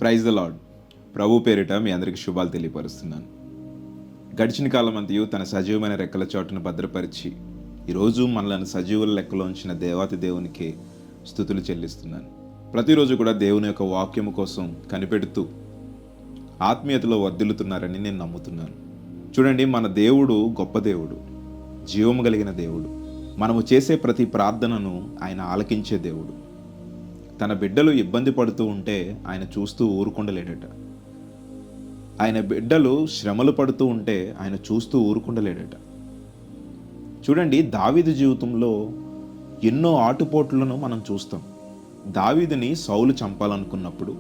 Praise the lord. ప్రభు పేరిట మీ అందరికీ శుభాలు తెలియపరుస్తున్నాను. గడిచిన కాలం అంతయు తన సజీవమైన రెక్కల చోటును భద్రపరిచి ఈరోజు మనలను సజీవుల లెక్కలో ఉంచిన దేవాతి దేవునికి స్తుతులు చెల్లిస్తున్నాను. ప్రతిరోజు కూడా దేవుని యొక్క వాక్యము కోసం కనిపెడుతూ ఆత్మీయతలో వర్ధిల్లుతున్నారని నేను నమ్ముతున్నాను. చూడండి, మన దేవుడు గొప్ప దేవుడు, జీవము కలిగిన దేవుడు. మనము చేసే ప్రతి ప్రార్థనను ఆయన ఆలకించే దేవుడు. తన బిడ్డలు ఇబ్బంది పడుతూ ఉంటే ఆయన చూస్తూ ఊరుకుండలేడట. ఆయన బిడ్డలు శ్రమలు పడుతూ ఉంటే ఆయన చూస్తూ ఊరుకుండలేడట. చూడండి, దావీదు జీవితంలో ఎన్నో ఆటుపోట్లను మనం చూస్తాం. దావీదుని సౌలు చంపాలనుకున్నప్పుడు,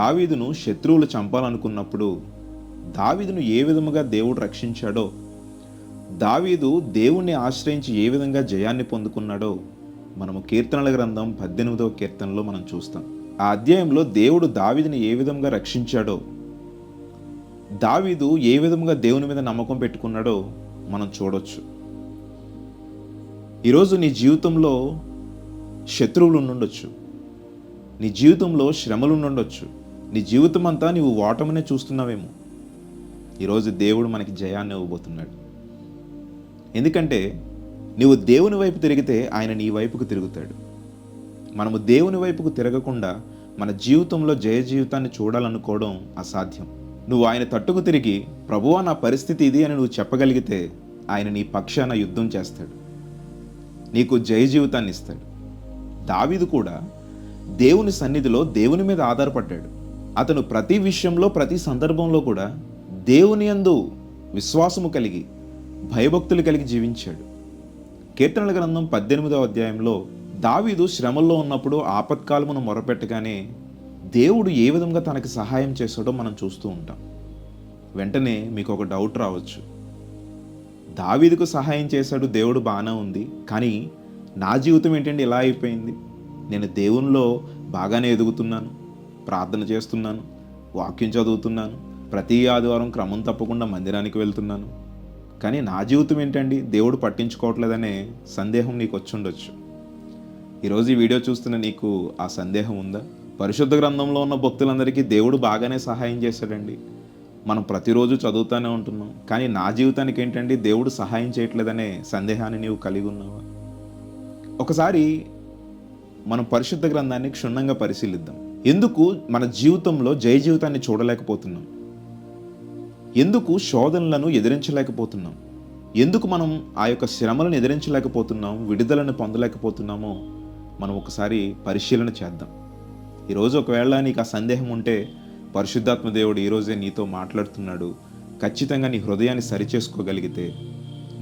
దావీదును శత్రువులు చంపాలనుకున్నప్పుడు దావీదును ఏ విధముగా దేవుడు రక్షించాడో, దావీదు దేవుణ్ణి ఆశ్రయించి ఏ విధంగా జయాన్ని పొందుకున్నాడో మనము కీర్తనల గ్రంథం 18వ కీర్తనలో మనం చూస్తాం. ఆ అధ్యాయంలో దేవుడు దావీదుని ఏ విధంగా రక్షించాడో, దావీదు ఏ విధంగా దేవుని మీద నమ్మకం పెట్టుకున్నాడో మనం చూడొచ్చు. ఈరోజు నీ జీవితంలో శత్రువులు ఉండొచ్చు, నీ జీవితంలో శ్రమలు ఉండొచ్చు, నీ జీవితం అంతా నీవు ఓటమినే చూస్తున్నావేమో. ఈరోజు దేవుడు మనకి జయాన్ని ఇవ్వబోతున్నాడు. ఎందుకంటే నీవు దేవుని వైపు తిరిగితే ఆయన నీ వైపుకు తిరుగుతాడు. మనము దేవుని వైపుకు తిరగకుండా మన జీవితంలో జయ జీవితాన్ని చూడాలనుకోవడం అసాధ్యం. నువ్వు ఆయన తట్టుకు తిరిగి, ప్రభువా నా పరిస్థితి ఇది అని నువ్వు చెప్పగలిగితే ఆయన నీ పక్షాన యుద్ధం చేస్తాడు, నీకు జయ జీవితాన్ని ఇస్తాడు. దావీదు కూడా దేవుని సన్నిధిలో దేవుని మీద ఆధారపడ్డాడు. అతను ప్రతి విషయంలో, ప్రతి సందర్భంలో కూడా దేవుని యందు విశ్వాసము కలిగి, భయభక్తులు కలిగి జీవించాడు. కీర్తనల గ్రంథం 18వ అధ్యాయంలో దావీదు శ్రమల్లో ఉన్నప్పుడు ఆపత్కాలమును మొరపెట్టగానే దేవుడు ఏ విధంగా తనకి సహాయం చేశాడో మనం చూస్తూ ఉంటాం. వెంటనే మీకు ఒక డౌట్ రావచ్చు, దావీదుకు సహాయం చేశాడు దేవుడు, బాగానే ఉంది, కానీ నా జీవితం ఏంటంటే ఇలా అయిపోయింది? నేను దేవునిలో బాగానే ఎదుగుతున్నాను, ప్రార్థన చేస్తున్నాను, వాక్యం చదువుతున్నాను, ప్రతి ఆదివారం క్రమం తప్పకుండా మందిరానికి వెళ్తున్నాను, కానీ నా జీవితం ఏంటండి దేవుడు పట్టించుకోవట్లేదనే సందేహం నీకు వచ్చి ఉండొచ్చు. ఈరోజు ఈ వీడియో చూస్తున్న నీకు ఆ సందేహం ఉందా? పరిశుద్ధ గ్రంథంలో ఉన్న భక్తులందరికీ దేవుడు బాగానే సహాయం చేశాడండి, మనం ప్రతిరోజు చదువుతూనే ఉంటున్నాం, కానీ నా జీవితానికి ఏంటండి దేవుడు సహాయం చేయట్లేదనే సందేహాన్ని నీవు కలిగి ఉన్నావా? ఒకసారి మనం పరిశుద్ధ గ్రంథాన్ని క్షుణ్ణంగా పరిశీలిద్దాం. ఎందుకు మన జీవితంలో జయ జీవితాన్ని చూడలేకపోతున్నాం? ఎందుకు శోధనలను ఎదిరించలేకపోతున్నాం? ఎందుకు మనం ఆ యొక్క శ్రమలను ఎదిరించలేకపోతున్నాం, విడుదలను పొందలేకపోతున్నామో మనం ఒకసారి పరిశీలన చేద్దాం. ఈరోజు ఒకవేళ నీకు ఆ సందేహం ఉంటే పరిశుద్ధాత్మ దేవుడు ఈరోజే నీతో మాట్లాడుతున్నాడు. ఖచ్చితంగా నీ హృదయాన్ని సరిచేసుకోగలిగితే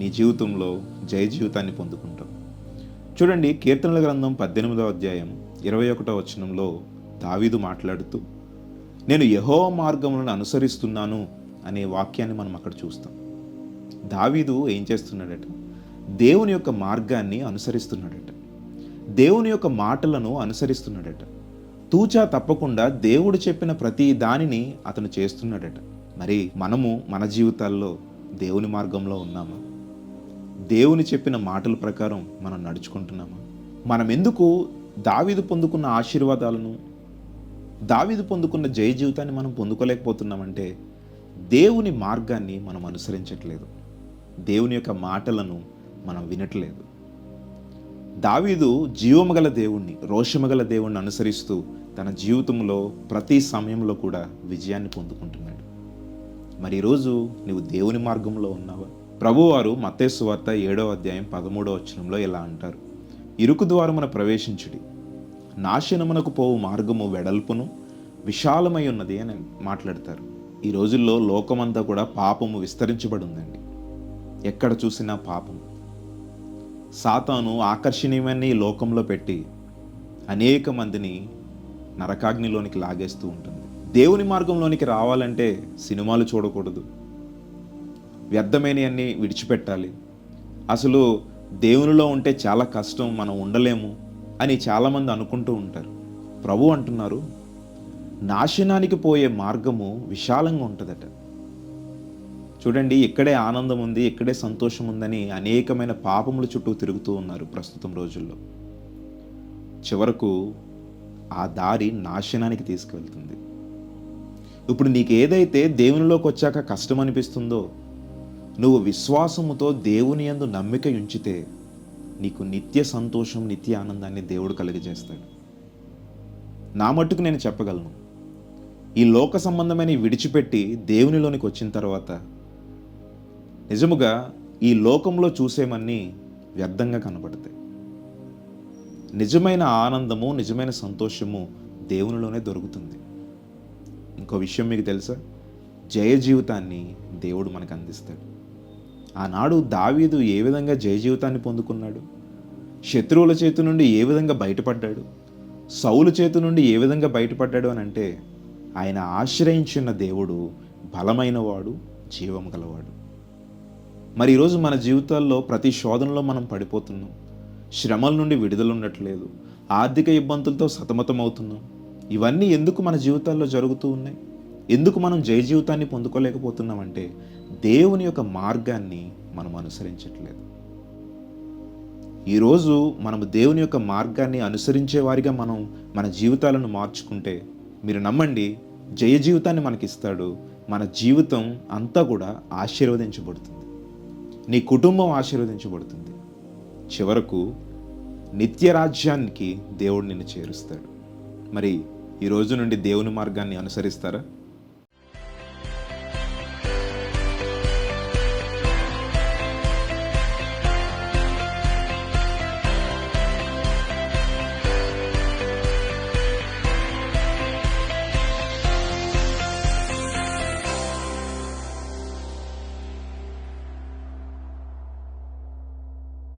నీ జీవితంలో జయ జీవితాన్ని పొందుకుంటాం. చూడండి, కీర్తనల గ్రంథం 18వ అధ్యాయం 21వ వచనంలో దావీదు మాట్లాడుతూ, నేను యెహోవా మార్గములను అనుసరిస్తున్నాను అనే వాక్యాన్ని మనం అక్కడ చూస్తాం. దావీదు ఏం చేస్తున్నాడట? దేవుని యొక్క మార్గాన్ని అనుసరిస్తున్నాడట, దేవుని యొక్క మాటలను అనుసరిస్తున్నాడట. తూచా తప్పకుండా దేవుడు చెప్పిన ప్రతి దానిని అతను చేస్తున్నాడట. మరి మనము మన జీవితాల్లో దేవుని మార్గంలో ఉన్నామా? దేవుని చెప్పిన మాటల ప్రకారం మనం నడుచుకుంటున్నామా? మనం ఎందుకు దావీదు పొందుకున్న ఆశీర్వాదాలను, దావీదు పొందుకున్న జయ జీవితాన్ని మనం పొందుకోలేకపోతున్నామంటే దేవుని మార్గాన్ని మనం అనుసరించట్లేదు, దేవుని యొక్క మాటలను మనం వినట్లేదు. దావీదు జీవముగల దేవుణ్ణి, రోషముగల దేవుణ్ణి అనుసరిస్తూ తన జీవితంలో ప్రతి సమయంలో కూడా విజయాన్ని పొందుకుంటున్నాడు. మరి ఈరోజు నువ్వు దేవుని మార్గంలో ఉన్నావా? ప్రభువారు మత్తయి సువార్త 7వ అధ్యాయం 13వ వచనంలో ఇలా అంటారు, ఇరుకు ద్వారమున ప్రవేశించుడి, నాశనమునకు పోవు మార్గము వెడల్పును విశాలమై ఉన్నది అని మాట్లాడతారు. ఈ రోజుల్లో లోకమంతా కూడా పాపము విస్తరించబడి ఉందండి. ఎక్కడ చూసినా పాపం. సాతాను ఆకర్షణీయమైన ఈ లోకంలో పెట్టి అనేక మందిని నరకాగ్నిలోనికి లాగేస్తూ ఉంటుంది. దేవుని మార్గంలోనికి రావాలంటే సినిమాలు చూడకూడదు, వ్యర్థమైనవన్నీ విడిచిపెట్టాలి, అసలు దేవునిలో ఉంటే చాలా కష్టం, మనం ఉండలేము అని చాలామంది అనుకుంటూ ఉంటారు. ప్రభు అంటున్నారు, నాశనానికి పోయే మార్గము విశాలంగా ఉంటుందట. చూడండి, ఇక్కడే ఆనందం ఉంది, ఇక్కడే సంతోషం ఉందని అనేకమైన పాపముల చుట్టూ తిరుగుతూ ఉన్నారు ప్రస్తుతం రోజుల్లో. చివరకు ఆ దారి నాశనానికి తీసుకువెళ్తుంది. ఇప్పుడు నీకు ఏదైతే దేవునిలోకి వచ్చాక కష్టం అనిపిస్తుందో, నువ్వు విశ్వాసముతో దేవుని యందు నమ్మిక ఉంచితే నీకు నిత్య సంతోషం, నిత్య ఆనందాన్ని దేవుడు కలుగజేస్తాడు. నా మట్టుకు నేను చెప్పగలను, ఈ లోక సంబంధమైన విడిచిపెట్టి దేవునిలోనికి వచ్చిన తర్వాత నిజముగా ఈ లోకంలో చూసేమన్నీ వ్యర్థంగా కనబడతాయి. నిజమైన ఆనందము, నిజమైన సంతోషము దేవునిలోనే దొరుకుతుంది. ఇంకో విషయం మీకు తెలుసా? జయ జీవితాన్ని దేవుడు మనకు అందిస్తాడు. ఆనాడు దావీదు ఏ విధంగా జయ జీవితాన్ని పొందుకున్నాడు, శత్రువుల చేతి నుండి ఏ విధంగా బయటపడ్డాడు, సౌలు చేతి నుండి ఏ విధంగా బయటపడ్డాడు అని అంటే, ఆయన ఆశ్రయించిన దేవుడు బలమైన వాడు, జీవము గలవాడు. మరి ఈరోజు మన జీవితాల్లో ప్రతి శోధనలో మనం పడిపోతున్నాం, శ్రమల నుండి విడుదల ఉండట్లేదు, ఆర్థిక ఇబ్బందులతో సతమతం అవుతున్నాం. ఇవన్నీ ఎందుకు మన జీవితాల్లో జరుగుతూ ఉన్నాయి? ఎందుకు మనం జయ జీవితాన్ని పొందుకోలేకపోతున్నామంటే దేవుని యొక్క మార్గాన్ని మనం అనుసరించట్లేదు. ఈరోజు మనము దేవుని యొక్క మార్గాన్ని అనుసరించే వారిగా మనం మన జీవితాలను మార్చుకుంటే, మీరు నమ్మండి, జయ జీవితాన్ని మనకిస్తాడు. మన జీవితం అంతా కూడా ఆశీర్వదించబడుతుంది. నీ కుటుంబం ఆశీర్వదించబడుతుంది. చివరకు నిత్య రాజ్యానికి దేవుడు నిన్ను చేరుస్తాడు. మరి ఈ రోజు నుండి దేవుని మార్గాన్ని అనుసరిస్తారా?